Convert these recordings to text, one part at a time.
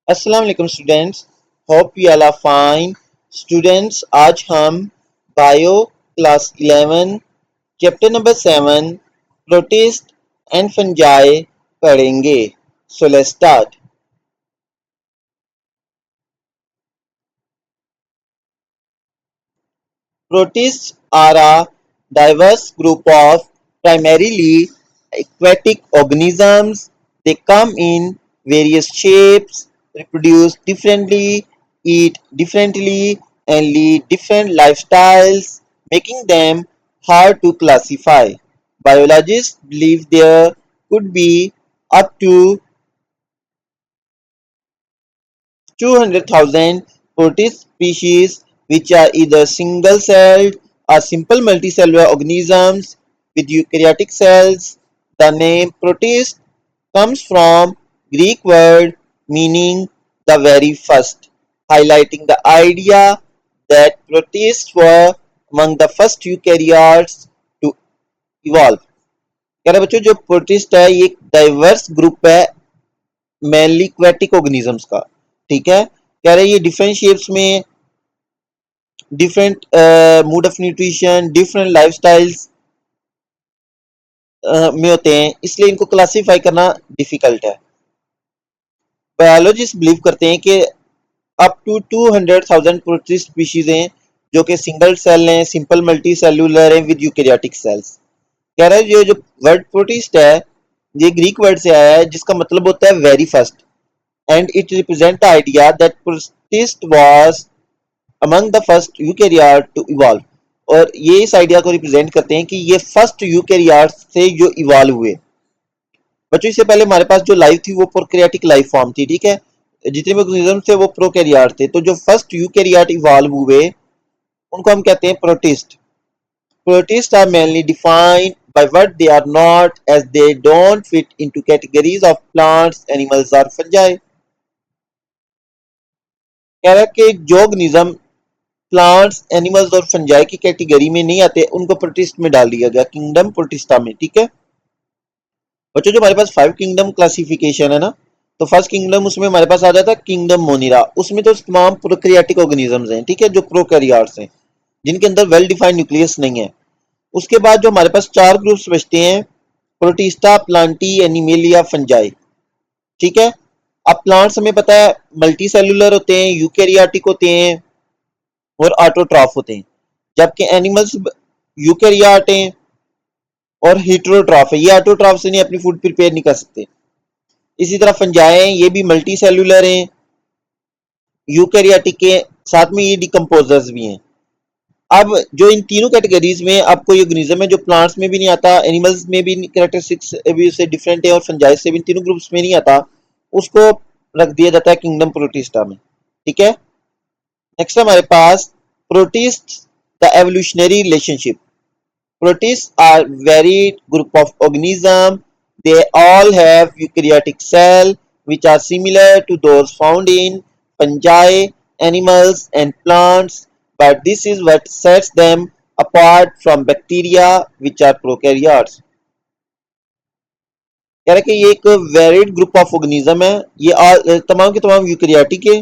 अस्सलाम वालेकुम students, hope you all are fine. Students, आज हम bio class 11 chapter number 7 protist and fungi पढ़ेंगे। So let's start. Protists are a diverse group of primarily aquatic organisms. They come in various shapes, reproduce differently, eat differently, and lead different lifestyles, making them hard to classify. Biologists believe there could be up to 200,000 protist species which are either single-celled or simple multicellular organisms with eukaryotic cells. The name protist comes from Greek word meaning the very first, highlighting the idea that protists were among the first eukaryotes to evolve. कह रहे बच्चों, जो protist है ये एक diverse group है mainly क्वेटिक organisms का। ठीक है, कह रहे ये डिफरेंट शेप्स में, different mood off nutrition, different lifestyles में होते हैं, इसलिए इनको क्लासिफाई करना डिफिकल्ट है। बायोलॉजिस्ट बिलीव करते हैं कि अप टू 200,000 प्रोटिस्ट स्पीशीज हैं जो कि सिंगल सेल हैं, सिंपल मल्टी सेलुलर हैं विद यूकेरियोटिक सेल्स। कह रहे हैं ये जो वर्ड प्रोटिस्ट है ये ग्रीक वर्ड से आया है जिसका मतलब होता है very first, and it represents the idea that protist was among the first eukaryote to evolve। और ये इस आइडिया को रिप्रेजेंट करते हैं कि ये फर्स्ट यूकेरियोट से जो इवॉल्व हुए। बच्चों, इससे पहले हमारे पास जो लाइफ थी वो प्रोकैरियोटिक लाइफ फॉर्म थी। ठीक है, जितने भी ऑर्गेनिज्म थे वो प्रोकैरियोट थे, तो जो फर्स्ट यूकेरियोट इवॉल्व हुए उनको हम कहते हैं protist. Protists are mainly defined by what they are not, as they don't fit into categories of plants, animals or fungi। कह रहा है कि जो ऑर्गेनिज्म प्लांट्स, एनिमल्स और फंजाई की कैटेगरी में नहीं आते उनको प्रोटिस्ट में डाल दिया गया, किंगडम प्रोटिस्टा में। ठीक है बच्चों, जो हमारे पास 5 किंगडम क्लासिफिकेशन है ना, तो फर्स्ट किंगडम उसमें हमारे पास आ जाता है किंगडम मोनिरा। उसमें तो तमाम प्रोकैरियोटिक ऑर्गेनिजम्स हैं, ठीक है, जो प्रोकैरियोट्स हैं जिनके अंदर वेल डिफाइंड न्यूक्लियस नहीं है। उसके बाद जो हमारे पास 4 ग्रुप्स बचते हैं, प्रोटिस्टा, प्लांटी, एनिमेलिया, फंजाई। ठीक है, अब प्लांट्स हमें पता है मल्टी सेलुलर होते हैं, यूकेरियोटिक होते हैं और ऑटोट्रॉफ होते हैं, जबकि एनिमल्स यूकेरियोट हैं और हेटेरोट्रॉफ है, ये ऑटोट्रॉफ से नहीं अपनी फूड प्रिपेयर नहीं कर सकते। इसी तरह फंजाई हैं, ये भी मल्टी सेलुलर हैं, यूकेरियोटिक के साथ में ये डिकम्पोजर्स भी हैं। अब जो इन तीनों कैटेगरीज में अब कोई ऑर्गेनिज्म है जो प्लांट्स में भी नहीं आता, एनिमल्स में भी कैरेक्टरिस्टिक्स भी उससे डिफरेंट है और फंजाई से भी इन तीनों ग्रुप्स में नहीं आता, उसको रख दिया जाता है किंगडम प्रोटिस्टा में। ठीक है, नेक्स्ट हमारे पास protist the evolutionary relationship. Protists are varied group of organisms. They all have eukaryotic cells which are similar to those found in fungi, animals and plants, but this is what sets them apart from bacteria which are prokaryotes। कह रहा है कि ये एक varied group of organism है, ये तमाम के तमाम यूकेरियोटिक है।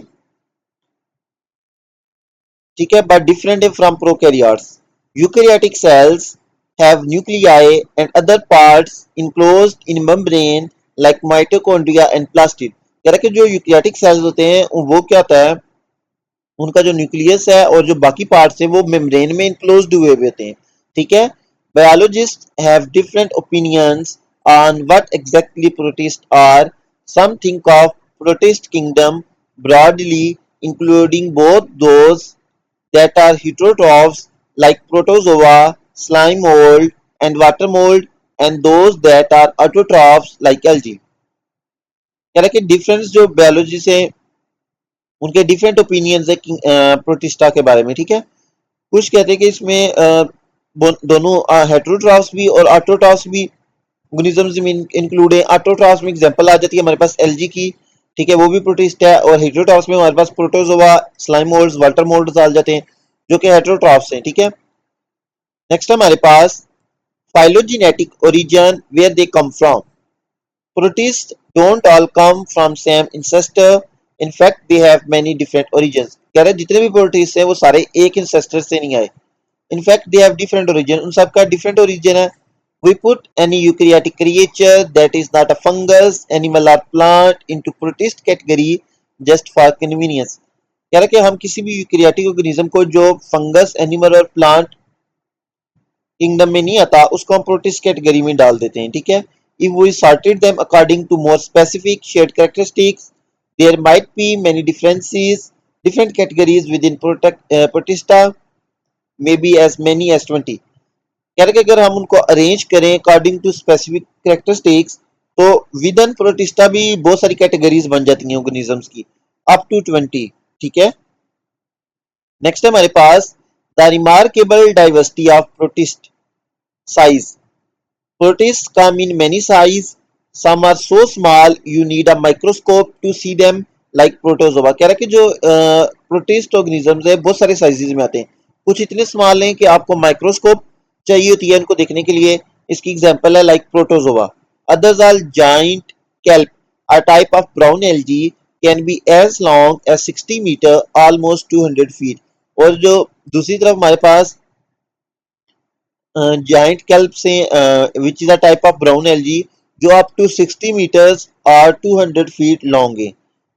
ठीक है, बट डिफरेंट है from prokaryotes. Eukaryotic sales have nuclei and other parts enclosed in membrane like mitochondria and plastid। कह रहा है कि जो यूकेरियोटिक सेल्स होते हैं वो क्या होता है, उनका जो न्यूक्लियस है और जो बाकी पार्ट्स हैं वो मेम्ब्रेन में इनक्लोज्ड हुए हुए होते हैं। ठीक है, biologist have different opinions on what exactly protist are. Some think of protist kingdom broadly including both those that are heterotrophs like protozoa, slime mold, and water mold, and those that are autotrophs like algae। कह रहा है कि difference जो biology से उनके different opinions है protista के बारे में। ठीक है, कुछ कहते हैं कि इसमें दोनों हेटेरोट्रॉफ्स भी और ऑटोट्रॉफ्स भी ऑर्गेनिजम्स में इंक्लूड है। ऑटोट्रॉफ्स में एग्जांपल आ जाती है हमारे पास एलजी की। ठीक है, वो भी प्रोटिस्ट है। और हेटेरोट्रॉफ्स में हमारे पास protozoa, slime moulds, water moulds आ जाते हैं जो कि हेटेरोट्रॉफ्स हैं। ठीक है, नेक्स्ट हमारे पास phylogenetic origin, where they come from। Protists don't all come from same ancestor, in fact they have many different origins. कह रहे हैं जितने भी प्रोटिस्ट हैं वो सारे एक इंसेस्टर से नहीं आए। In fact, they have different origin. उन सबका different origin है. We put any eukaryotic creature that is not a fungus, animal or plant into protist category just for convenience. कह रहा है कि हम किसी भी यूकेरियोटिक ऑर्गेनिज्म को जो फंगस, एनिमल और प्लांट किंगडम में नहीं आता उसको हम प्रोटिस्ट कैटेगरी में डाल देते हैं, ठीक है। If we sorted them according to more specific shared characteristics, there might be many differences, different categories within protista, maybe as many as 20। कह रहे कि अगर हम उनको अरेंज करें अकॉर्डिंग टू स्पेसिफिक कैरेक्टरिस्टिक्स तो विद इन प्रोटिस्टा भी बहुत सारी कैटेगरीज बन जाती हैं ऑर्गेनिजम्स की, अप टू 20, ठीक है। नेक्स्ट है हमारे पास the remarkable diversity of protist size. Protist come in many size, some are so small you need a microscope to see them, like protozoa. कह रहा है कि जो प्रोटिस्ट ऑर्गेनिजम्स है बहुत सारे साइजेज में आते हैं, कुछ इतने स्मॉल हैं कि आपको माइक्रोस्कोप चाहिए होती है इनको देखने के लिए। इसकी एग्जांपल है like protozoa. Others are giant kelp, a type of brown algae, can be as long as 60 metre, almost 200 feet। और जो दूसरी तरफ हमारे पास जाइंट kelp से which is a type of brown algae जो अप टू 60 मीटर्स और 200 feet long है।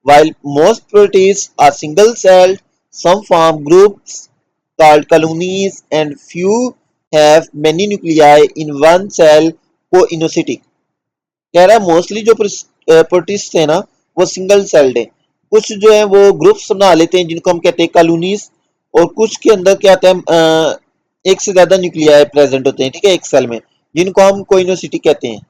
while most protists are single celled, some form groups called colonies and few have many nuclei in one cell coinocytic। कह रहा है mostly जो protist है ना वो सिंगल सेल्ड है, कुछ जो है वो ग्रुप्स बना लेते हैं जिनको हम कहते हैं कॉलोनीज, और कुछ के अंदर क्या आता है एक से ज्यादा न्यूक्लियाई प्रेजेंट होते हैं, ठीक है, एक सेल में, जिनको हम कोइनोसिटी कहते हैं।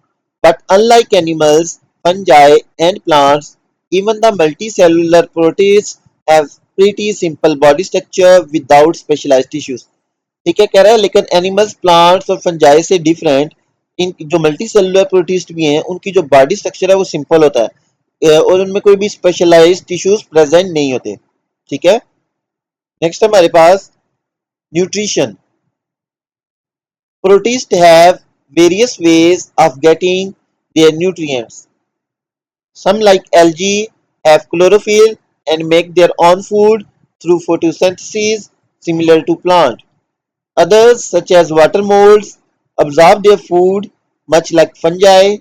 But unlike animals, fungi and plants, even the multicellular protist have pretty simple body structure without specialised tissues. ठीक है, कह रहा है लेकिन एनिमल्स, प्लांट्स और फंजाई से डिफरेंट इन जो मल्टी सेलुलर प्रोटिस्ट भी हैं उनकी जो बॉडी स्ट्रक्चर है वो सिंपल होता है और उनमें कोई भी स्पेशलाइज्ड टिश्यूज प्रेजेंट नहीं होते, ठीक है। नेक्स्ट है हमारे पास nutrition. Protist have various ways of getting their nutrients. Some like algae have chlorophyll and make their own food through photosynthesis similar to plant. Others, such as water molds, absorb their food much like fungi.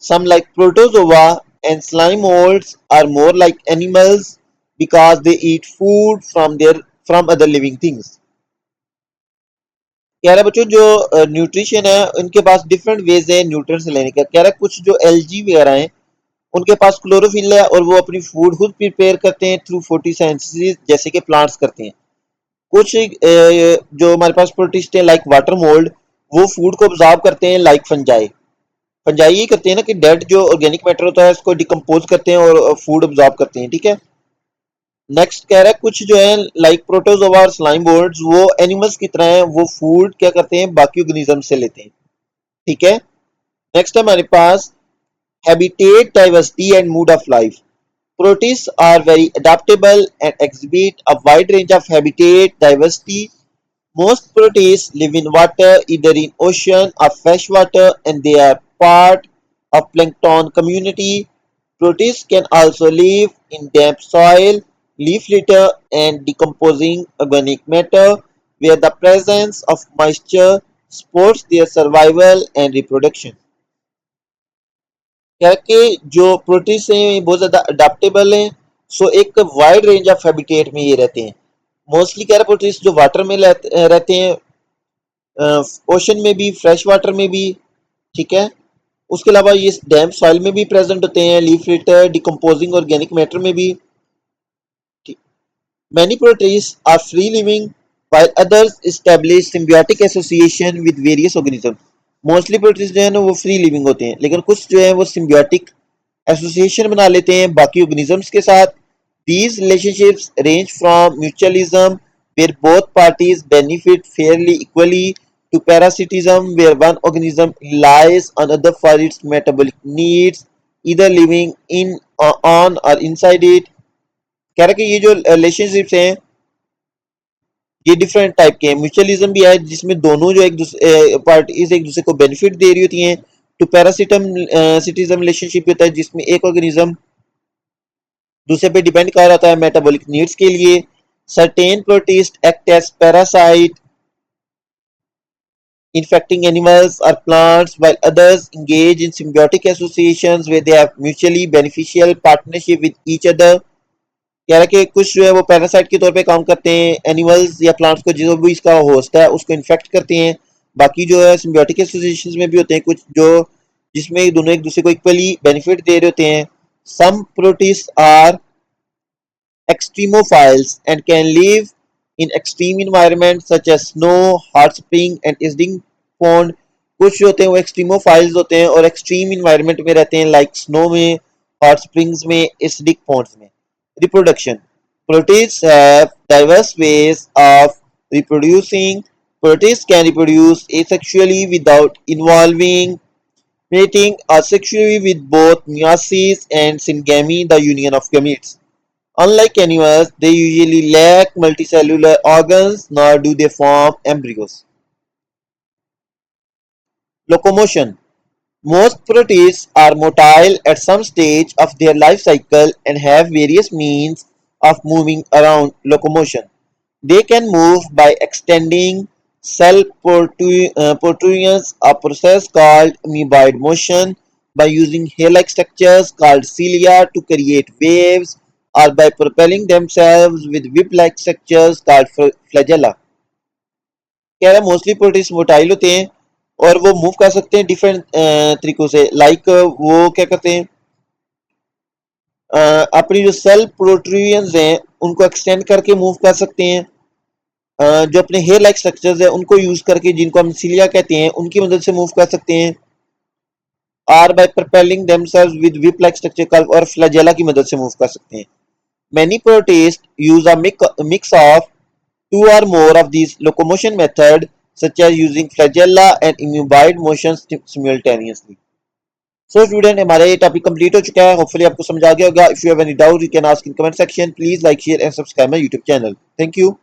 Some, like protozoa and slime molds, are more like animals because they eat food from other living things। कह रहा है बच्चों जो nutrition है उनके पास different ways है nutrients लेने का। कह रहा है कुछ जो एल्गी वगैरह हैं उनके पास क्लोरोफिल है और वो अपनी फूड खुद प्रिपेयर करते हैं थ्रू फोटोसिंथेसिस जैसे कि प्लांट्स करते हैं। कुछ जो हमारे पास प्रोटिस्ट है लाइक वाटर मोल्ड, वो फूड को ऑब्जॉर्व करते हैं लाइक फंजाई। फंजाई ये करते हैं ना कि डेड जो ऑर्गेनिक मैटर होता है उसको डिकम्पोज करते हैं और फूड ऑब्जॉर्व करते हैं, ठीक है। नेक्स्ट कह रहा है कुछ जो है लाइक प्रोटोजोआ और स्लाइम बोर्ड्स वो एनिमल्स की तरह है, वो फूड क्या करते हैं बाकी ऑर्गेनिज्म से लेते हैं, ठीक है। नेक्स्ट है हमारे पास habitat diversity and mode of life. Protists are very adaptable and exhibit a wide range of habitat diversity. Most protists live in water, either in ocean or fresh water, and they are part of plankton community. Protists can also live in damp soil, leaf litter, and decomposing organic matter, where the presence of moisture supports their survival and reproduction। क्या कि जो protist हैं बहुत ज़्यादा adaptable हैं, सो एक wide range of habitat में ये रहते हैं। मोस्टली कह रहे प्रोटिस्ट जो वाटर में रहते हैं, ओशन में भी, फ्रेश वाटर में भी, ठीक है। उसके अलावा ये डैम सॉइल में भी प्रेजेंट होते हैं, leaf litre, decomposing organic matter में भी। Many protists are free living, while others establish symbiotic association with various organisms। Mostly protists जो है ना वो फ्री लिविंग होते हैं, लेकिन कुछ जो है वो symbiotic एसोसिएशन बना लेते हैं बाकी organisms के साथ। These relationships range from mutualism, where both parties benefit fairly equally, to parasitism, where one organism relies on other for its metabolic needs, either living in on or inside it। कह रहा है कि ये जो relationships हैं ये different type के हैं। म्यूचुअलिज्म भी है जिसमें दोनों जो एक दूसरे पार्टीज एक दूसरे को बेनिफिट दे रही होती हैं। टू पैरासिटम सिटिज्म रिलेशनशिप होता है जिसमें एक ऑर्गेनिज्म दूसरे पे डिपेंड कर रहा है मेटाबॉलिक नीड्स के लिए. Certain protist act as parasite infecting animals or plants, while others engage in symbiotic associations where they have mutually beneficial partnership with each other. कह रहा है कि कुछ जो है वो पैरासाइट के तौर पे काम करते हैं एनिमल्स या प्लांट्स को, जो भी इसका होस्ट है उसको इन्फेक्ट करते हैं. बाकी जो है सिम्बियोटिक एसोसिएशंस में भी होते हैं कुछ जो जिसमें दोनों एक दूसरे को इक्वली बेनिफिट दे रहे होते हैं. Some protist are extremophiles and can live in extreme environments such as snow, hot spring and acidic pond. कुछ जो होते हैं वो एक्सट्रीमोफाइल्स होते हैं और एक्सट्रीम इन्वायरमेंट में रहते हैं लाइक स्नो में, हॉट स्प्रिंग्स में, एसिडिक पॉन्ड्स में. Reproduction. Protists have diverse ways of reproducing. Protists can reproduce asexually without involving mating or sexually with both meiosis and syngamy, the union of gametes. Unlike animals, they usually lack multicellular organs nor do they form embryos. Locomotion. Most protists are motile at some stage of their life cycle and have various means of moving around. Locomotion. They can move by extending cell protrusions, a process called amoeboid motion, by using hair-like structures called cilia to create waves, or by propelling themselves with whip-like structures called flagella. कह रहा है mostly protist motile होते हैं और वो move कर सकते हैं डिफरेंट तरीकों से. लाइक वो क्या करते हैं, अपनी जो सेल प्रोट्रूजन्स हैं उनको एक्सटेंड करके मूव कर सकते हैं. जो अपने हेयर लाइक स्ट्रक्चर्स है उनको यूज करके, जिनको हम सिलिया कहते हैं, उनकी मदद से मूव कर सकते हैं. Or by propelling themselves with whip like structure और फ्लैजेला की मदद से मूव कर सकते हैं. Many protists use a mix of two or more of these locomotion methods, such as using flagella and amoeboid motions simultaneously. So student, हमारा ये टॉपिक कंप्लीट हो चुका है. होपफुली आपको समझ आ गया होगा. If you have any doubt you can ask in comment section. Please like share and subscribe my YouTube channel. Thank you.